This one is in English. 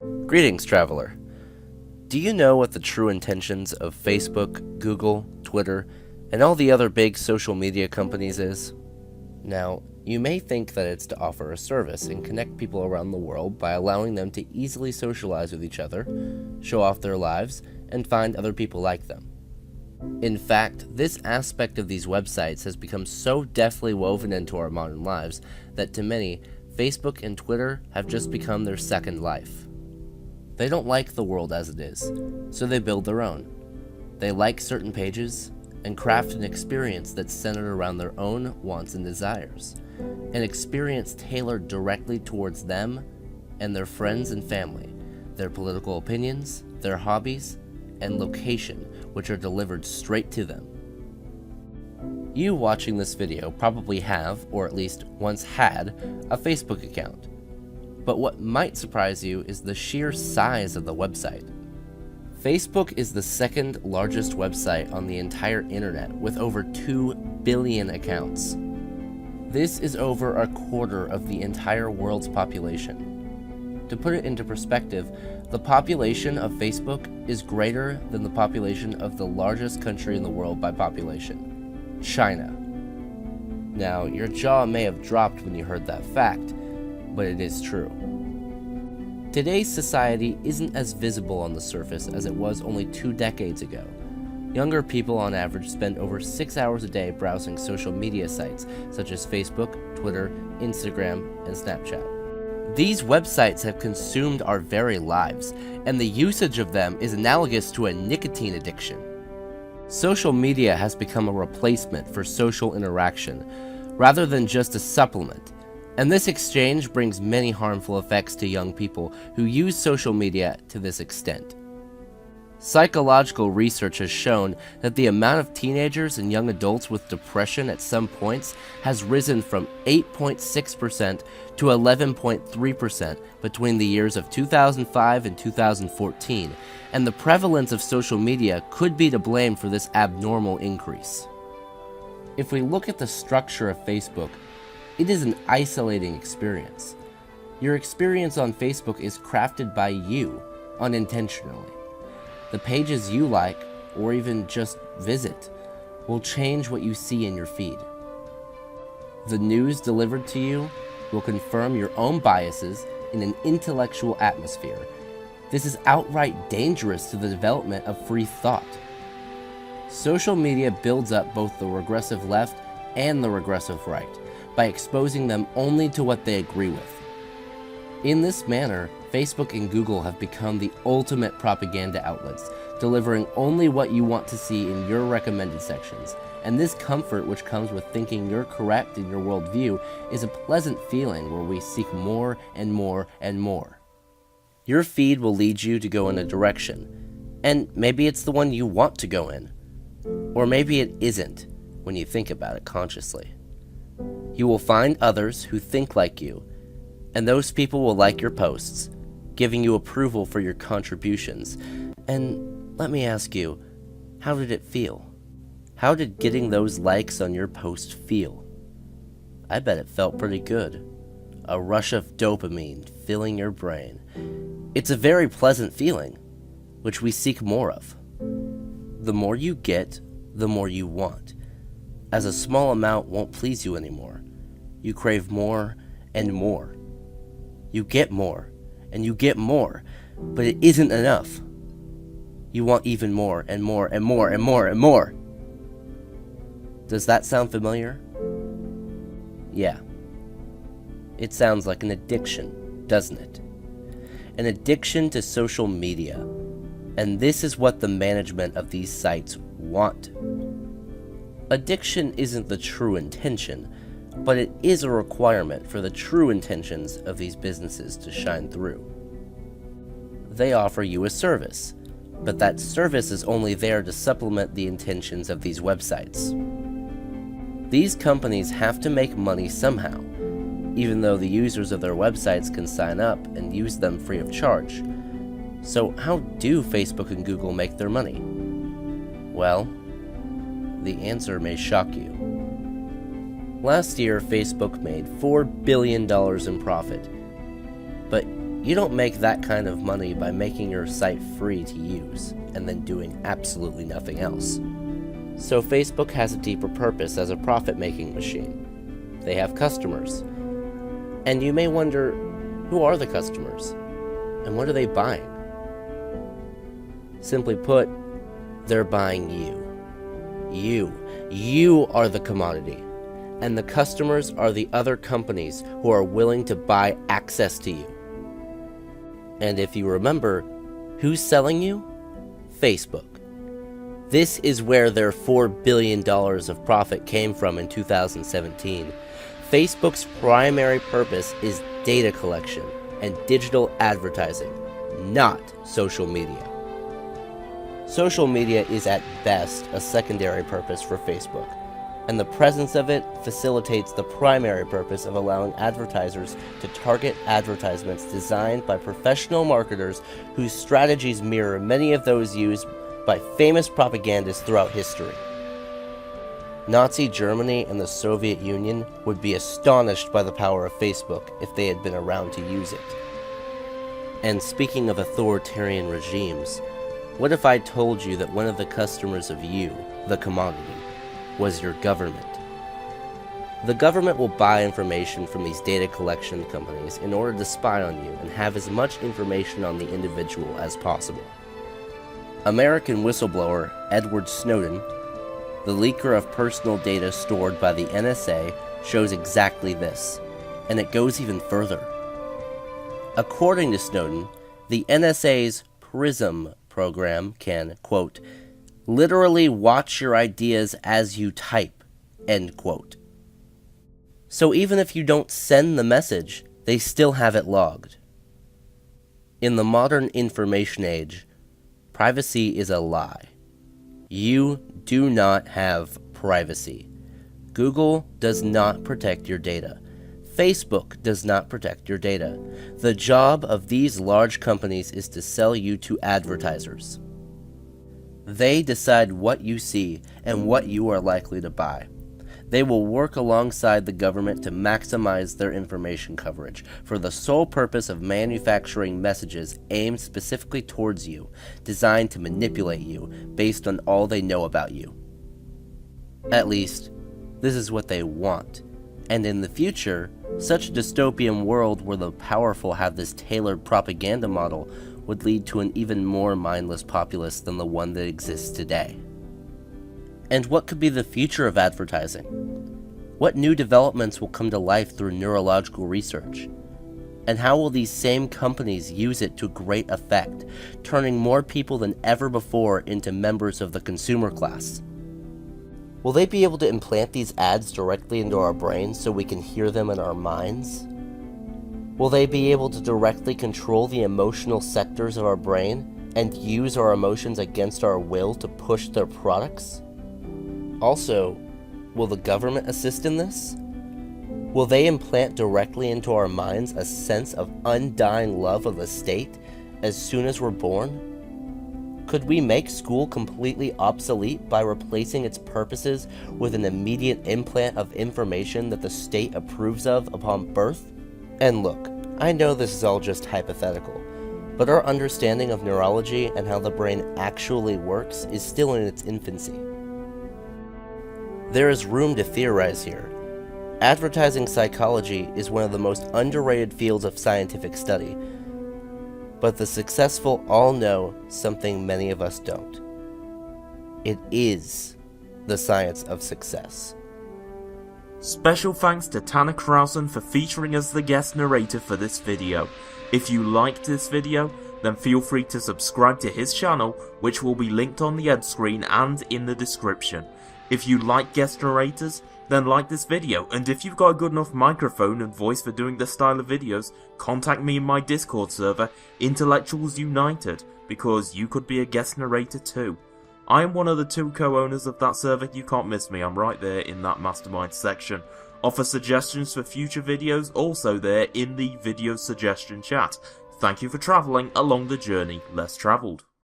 Greetings, traveler. Do you know what the true intentions of Facebook, Google, Twitter, and all the other big social media companies is? Now, you may think that it's to offer a service and connect people around the world by allowing them to easily socialize with each other, show off their lives, and find other people like them. In fact, this aspect of these websites has become so deftly woven into our modern lives that to many, Facebook and Twitter have just become their second life. They don't like the world as it is, so they build their own. They like certain pages and craft an experience that's centered around their own wants and desires, an experience tailored directly towards them and their friends and family, their political opinions, their hobbies, and location, which are delivered straight to them. You watching this video probably have, or at least once had, a Facebook account. But what might surprise you is the sheer size of the website. Facebook is the second largest website on the entire internet with over 2 billion accounts. This is over a quarter of the entire world's population. To put it into perspective, the population of Facebook is greater than the population of the largest country in the world by population, China. Now, your jaw may have dropped when you heard that fact, but it is true. Today's society isn't as visible on the surface as it was only 2 decades ago. Younger people on average spend over 6 hours a day browsing social media sites such as Facebook, Twitter, Instagram, and Snapchat. These websites have consumed our very lives, and the usage of them is analogous to a nicotine addiction. Social media has become a replacement for social interaction, rather than just a supplement. And this exchange brings many harmful effects to young people who use social media to this extent. Psychological research has shown that the amount of teenagers and young adults with depression at some points has risen from 8.6% to 11.3% between the years of 2005 and 2014, and the prevalence of social media could be to blame for this abnormal increase. If we look at the structure of Facebook, it is an isolating experience. Your experience on Facebook is crafted by you, unintentionally. The pages you like, or even just visit, will change what you see in your feed. The news delivered to you will confirm your own biases in an intellectual atmosphere. This is outright dangerous to the development of free thought. Social media builds up both the regressive left and the regressive right, by exposing them only to what they agree with. In this manner, Facebook and Google have become the ultimate propaganda outlets, delivering only what you want to see in your recommended sections, and this comfort which comes with thinking you're correct in your worldview is a pleasant feeling where we seek more and more and more. Your feed will lead you to go in a direction, and maybe it's the one you want to go in, or maybe it isn't when you think about it consciously. You will find others who think like you, and those people will like your posts, giving you approval for your contributions. And let me ask you, how did it feel? How did getting those likes on your post feel? I bet it felt pretty good. A rush of dopamine filling your brain. It's a very pleasant feeling, which we seek more of. The more you get, the more you want, as a small amount won't please you anymore. You crave more and more. You get more, and you get more, but it isn't enough. You want even more and more and more and more and more. Does that sound familiar? Yeah. It sounds like an addiction, doesn't it? An addiction to social media. And this is what the management of these sites want. Addiction isn't the true intention, but it is a requirement for the true intentions of these businesses to shine through. They offer you a service, but that service is only there to supplement the intentions of these websites. These companies have to make money somehow, even though the users of their websites can sign up and use them free of charge. So how do Facebook and Google make their money? Well, the answer may shock you. Last year, Facebook made $4 billion in profit. But You don't make that kind of money by making your site free to use and then doing absolutely nothing else. So Facebook has a deeper purpose as a profit-making machine. They have customers. And you may wonder, who are the customers? And what are they buying? Simply put, they're buying you. You are the commodity. And the customers are the other companies who are willing to buy access to you. And if you remember, who's selling you? Facebook. This is where their $4 billion of profit came from in 2017. Facebook's primary purpose is data collection and digital advertising, not social media. Social media is at best a secondary purpose for Facebook, and the presence of it facilitates the primary purpose of allowing advertisers to target advertisements designed by professional marketers whose strategies mirror many of those used by famous propagandists throughout history. Nazi Germany and the Soviet Union would be astonished by the power of Facebook if they had been around to use it. And speaking of authoritarian regimes, what if I told you that one of the customers of you, the commodity, was your government? The government will buy information from these data collection companies in order to spy on you and have as much information on the individual as possible. American whistleblower Edward Snowden, the leaker of personal data stored by the NSA, shows exactly this, and it goes even further. According to Snowden, the NSA's PRISM program can, quote, literally watch your ideas as you type, end quote. So even if you don't send the message, they still have it logged. In the modern information age, privacy is a lie. You do not have privacy. Google does not protect your data. Facebook does not protect your data. The job of these large companies is to sell you to advertisers. They decide what you see and what you are likely to buy. They will work alongside the government to maximize their information coverage for the sole purpose of manufacturing messages aimed specifically towards you, designed to manipulate you based on all they know about you. At least, this is what they want. And in the future, such a dystopian world where the powerful have this tailored propaganda model would lead to an even more mindless populace than the one that exists today. And what could be the future of advertising? What new developments will come to life through neurological research? And how will these same companies use it to great effect, turning more people than ever before into members of the consumer class? Will they be able to implant these ads directly into our brains so we can hear them in our minds? Will they be able to directly control the emotional sectors of our brain and use our emotions against our will to push their products? Also, will the government assist in this? Will they implant directly into our minds a sense of undying love of the state as soon as we're born? Could we make school completely obsolete by replacing its purposes with an immediate implant of information that the state approves of upon birth? And look, I know this is all just hypothetical, but our understanding of neurology and how the brain actually works is still in its infancy. There is room to theorize here. Advertising psychology is one of the most underrated fields of scientific study, but the successful all know something many of us don't. It is the science of success. Special thanks to Tanner Crowson for featuring as the guest narrator for this video. If you liked this video, then feel free to subscribe to his channel, which will be linked on the end screen and in the description. If you like guest narrators, then like this video, and if you've got a good enough microphone and voice for doing this style of videos, contact me in my Discord server, Intellectuals United, because you could be a guest narrator too. I am one of the 2 co-owners of that server. You can't miss me, I'm right there in that mastermind section. Offer suggestions for future videos also there in the video suggestion chat. Thank you for travelling along the journey less travelled.